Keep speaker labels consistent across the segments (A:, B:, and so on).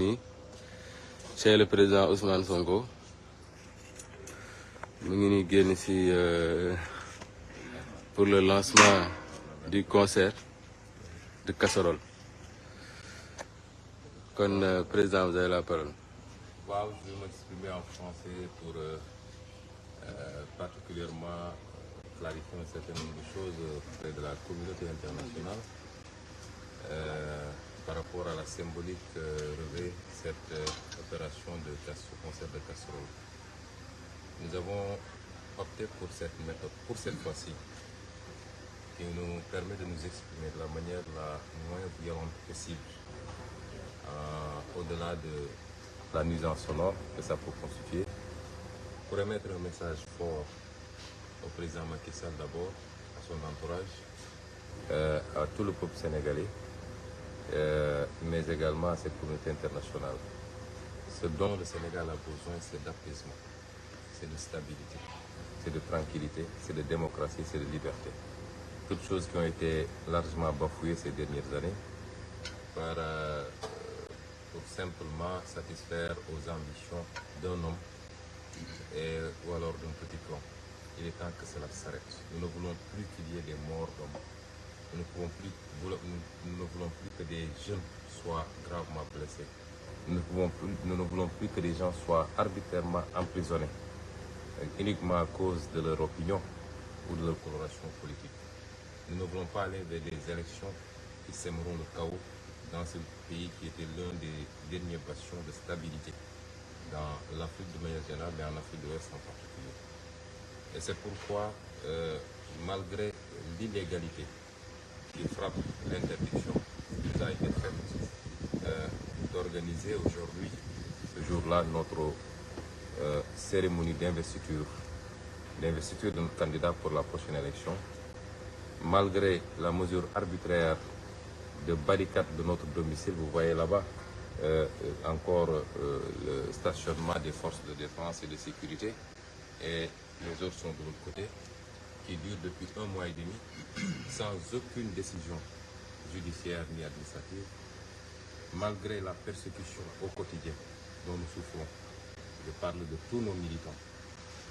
A: nii chez le président Ousmane Sonko mu ngi nii génn ci pour le lancement du concert de casserole kon président vous avez la parole.
B: Waaw, je vais m'exprimer en français pour particulièrement clarifier un certain nombre de choses auprès de la communauté internationale par rapport à la symbolique revêt cette opération de concert de casserole. Nous avons opté pour cette méthode, pour cette fois-ci, qui nous permet de nous exprimer de la manière la moins violente possible, au-delà de la nuisance sonore que ça peut constituer, pour émettre un message fort au président Macky Sall d'abord, à son entourage, à tout le peuple sénégalais, mais également à cette communauté internationale. Ce dont le Sénégal a besoin, c'est d'apaisement, c'est de stabilité, c'est de tranquillité, c'est de démocratie, c'est de liberté. Toutes choses qui ont été largement bafouées ces dernières années pour simplement satisfaire aux ambitions d'un homme ou alors d'un petit clan. Il est temps que cela s'arrête. Nous ne voulons plus qu'il y ait des morts d'hommes. Nous ne voulons plus que des jeunes soient gravement blessés. Nous ne voulons plus que des gens soient arbitrairement emprisonnés, uniquement à cause de leur opinion ou de leur coloration politique. Nous ne voulons pas aller vers des élections qui sèmeront le chaos dans ce pays qui était l'un des derniers bastions de stabilité dans l'Afrique de manière générale, mais en Afrique de l'Ouest en particulier. Et c'est pourquoi, malgré l'illégalité qui frappe l'interdiction qui nous a été faite d'organiser aujourd'hui, ce jour-là, notre cérémonie d'investiture de notre candidat pour la prochaine élection, malgré la mesure arbitraire de barricade de notre domicile. Vous voyez là-bas encore le stationnement des forces de défense et de sécurité, et les autres sont de l'autre côté, qui dure depuis 1 mois et demi, sans aucune décision judiciaire ni administrative, malgré la persécution au quotidien dont nous souffrons. Je parle de tous nos militants.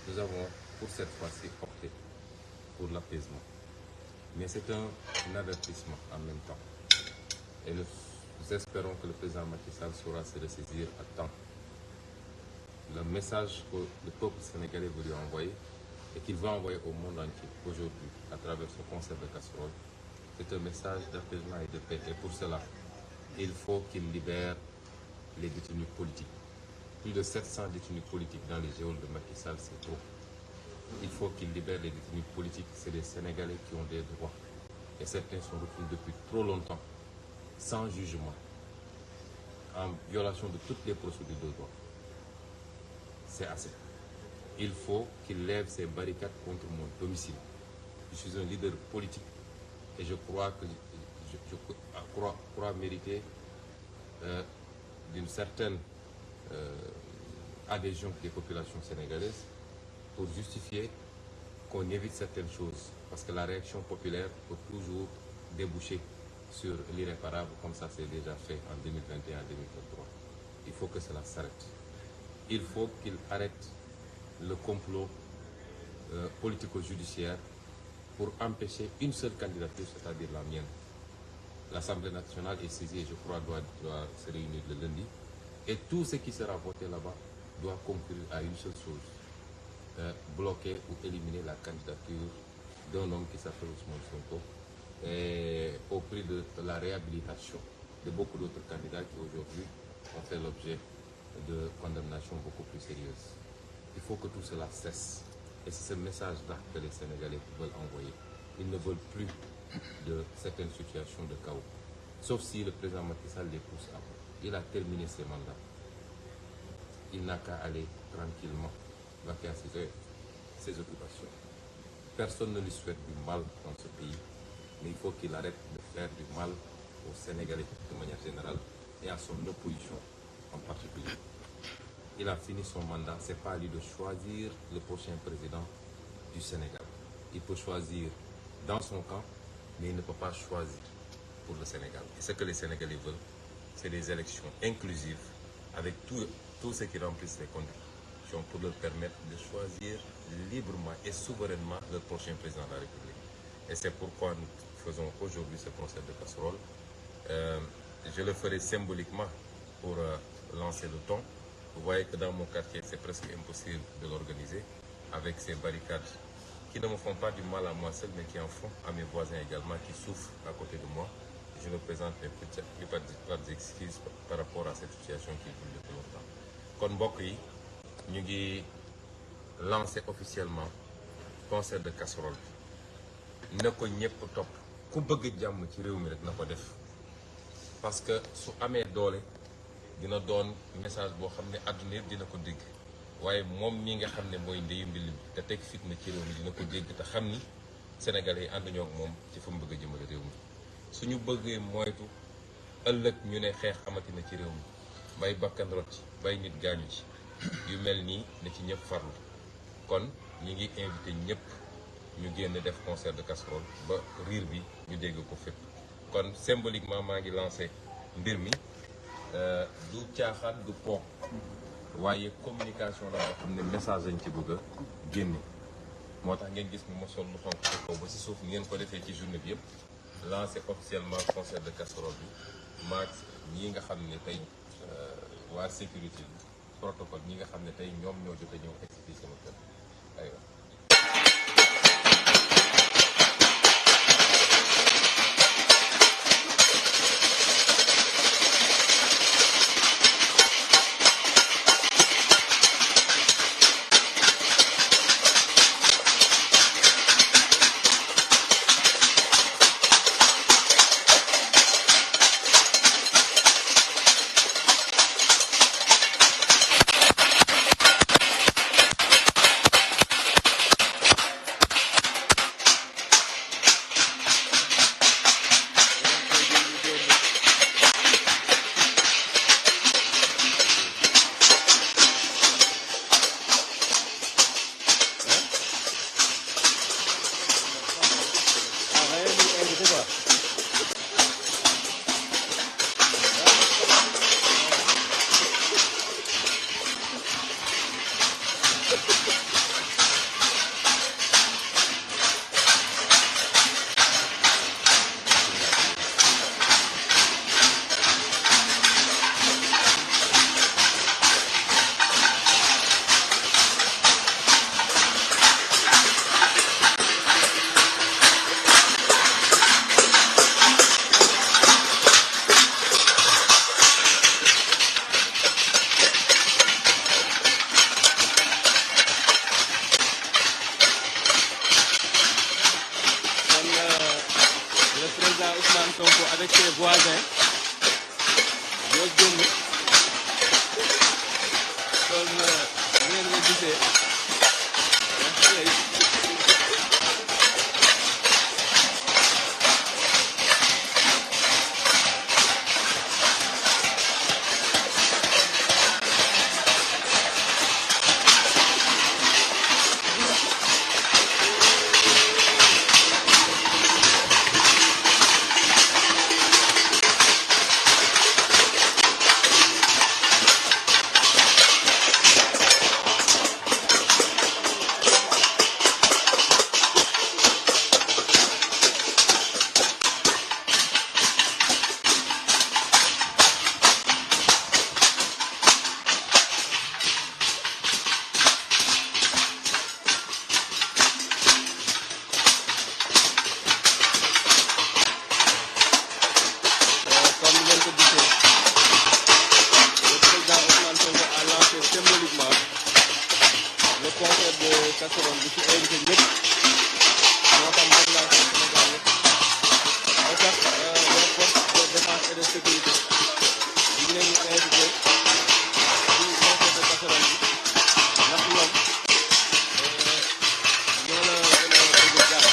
B: Nous avons pour cette fois-ci opté pour l'apaisement. Mais c'est un avertissement en même temps. Et nous espérons que le président Macky Sall saura se ressaisir à temps. Le message que le peuple sénégalais veut lui envoyer et qu'il va envoyer au monde entier aujourd'hui à travers ce concert de casserole, c'est un message d'apaisement et de paix. Et pour cela, il faut qu'il libère les détenus politiques. Plus de 700 détenus politiques dans les geôles de Macky Sall, c'est trop. Il faut qu'il libère les détenus politiques. C'est des Sénégalais qui ont des droits. Et certains sont retenus depuis trop longtemps, sans jugement, en violation de toutes les procédures de droit. C'est assez. Il faut qu'il lève ses barricades contre mon domicile. Je suis un leader politique et je crois que je crois mériter d'une certaine adhésion des populations sénégalaises pour justifier qu'on évite certaines choses, parce que la réaction populaire peut toujours déboucher sur l'irréparable, comme ça c'est déjà fait en 2021 et 2023. Il faut que cela s'arrête. Il faut qu'il arrête le complot politico-judiciaire pour empêcher une seule candidature, c'est-à-dire la mienne. L'Assemblée nationale est saisie et je crois doit se réunir le lundi. Et tout ce qui sera voté là-bas doit conclure à une seule chose: bloquer ou éliminer la candidature d'un homme qui s'appelle Ousmane Sonko, et au prix de la réhabilitation de beaucoup d'autres candidats qui aujourd'hui ont fait l'objet de condamnations beaucoup plus sérieuses. Il faut que tout cela cesse. Et c'est ce message-là que les Sénégalais veulent envoyer. Ils ne veulent plus de certaines situations de chaos. Sauf si le président Macky Sall les pousse à bout. Il a terminé ses mandats. Il n'a qu'à aller tranquillement vaquer à ses occupations. Personne ne lui souhaite du mal dans ce pays, mais il faut qu'il arrête de faire du mal aux Sénégalais de manière générale et à son opposition en particulier. Il a fini son mandat, c'est pas à lui de choisir le prochain président du Sénégal. Il peut choisir dans son camp, mais il ne peut pas choisir pour le Sénégal. Et ce que les Sénégalais veulent, c'est des élections inclusives avec tous ceux qui remplissent les conditions pour leur permettre de choisir librement et souverainement leur prochain président de la République. Et c'est pourquoi nous faisons aujourd'hui ce concert de casserole. Je le ferai symboliquement pour lancer le ton. Vous voyez que dans mon quartier, c'est presque impossible de l'organiser avec ces barricades qui ne me font pas du mal à moi seul, mais qui en font à mes voisins également qui souffrent à côté de moi. Je me présente mes plupart des excuses par rapport à cette situation qui dure depuis longtemps. Kon mbokk yi ñu ngi lancé officiellement concert de casserole bi na ko ñëpp topp ku bëgg jàmm ci réew mi rek na ko def parce que su amee doole dina doon message boo xam ne àdduna yëpp dina ko dégg waaye moom mii nga xam ne mooy ndeyu mbilim te teg fitna ci réew mi dina ko dégg te xam ni sénégalais yi ànduñoo ak moom ci fa mu bëgg a jëmale réew mi suñu bëggee moytu ëllëg ñu ne xeex amati na ci réew mi bay bakkan rot ci bay nit gaañu ci yu mel nii na ci ñëpp farlu kon ñi ngi invité ñëpp ñu génn def concert de casserole ba riir bi ñu dégg ko fépp kon symboliquement maa ngi lancé mbir mi du caaxaan du po waaye communication la boo xam ne message lañ ci bëgg a génne moo tax ngeen gis ni ma sol lu xonk ci kaw ba si suuf ngeen ko defee ci journée bi yëpp lancé officiellement concert de casserole bi maag ñi nga xam ne tey waa sécurité bi protocole ñi nga xam ne tey ñoom ñoo jot a ñëw expliqué sama kër aywa.
C: Ousmane Sonko avec ses voisins ñoo génn kon ngeen nga gisee xale yi concert de casserole bi ci invité ñëpp moo xam population Sénégal yëpp moo tax les forces de défense et de sécurité ñu ngi leen di invité ci concert de casserole bi ndax ñoom ñoo la gën a bëgg jàpp.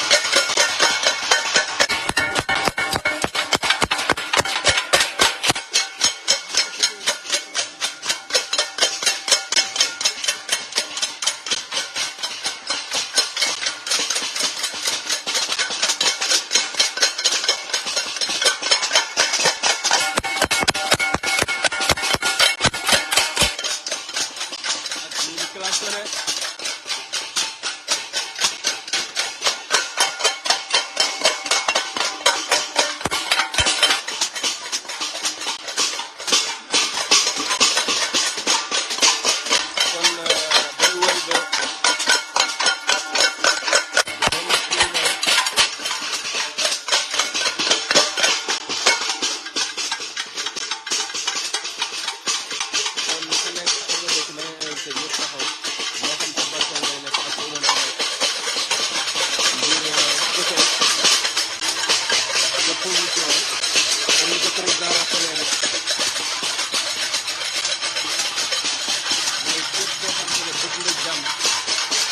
C: ministère yëpp taxaw moo xam te balcon ngay nekk ak foo mën a nekk ngir fësal sa position comme ni ko président rappelé rek mooy képp koo xam ne bëgg nga jàmm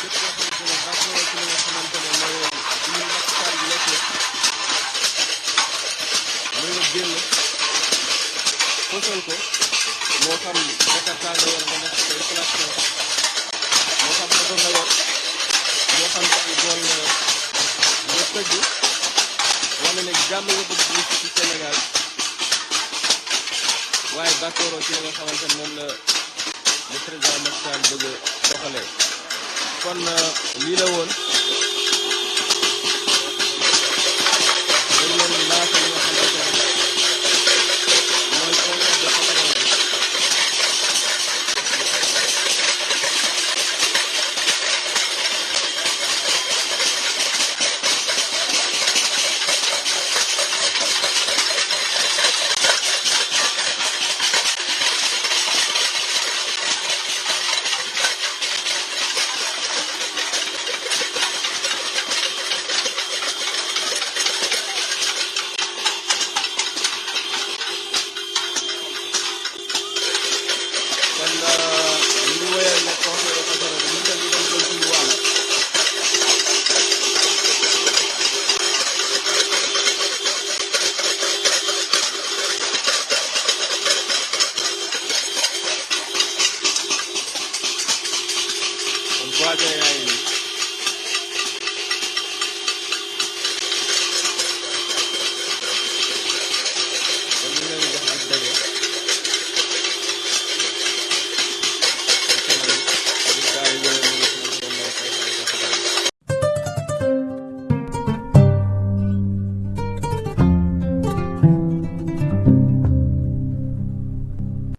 C: képp koo xamante ne d'accord ci li nga xamante ne mooy ñu Macky Sall nekkee mën nga génn fësal ko moo xam Jakarta nga yor nga def say plateau moo xam oto nga yor moo xam ay doon nga yor nga tëgg wane ne jàmm nga bëgg ñu ci Sénégal waaye d'accord ci li nga xamante ne moom la le président Macky Sall bëgg a doxalee kon lii la woon dañ leen laata li nga xamante ne mooy congrès de Cameroun bi kon ñu ngi wéyal ne conseil de Cameroun bi ñu dem jël suñu wàll kon voisin yaa ngi nii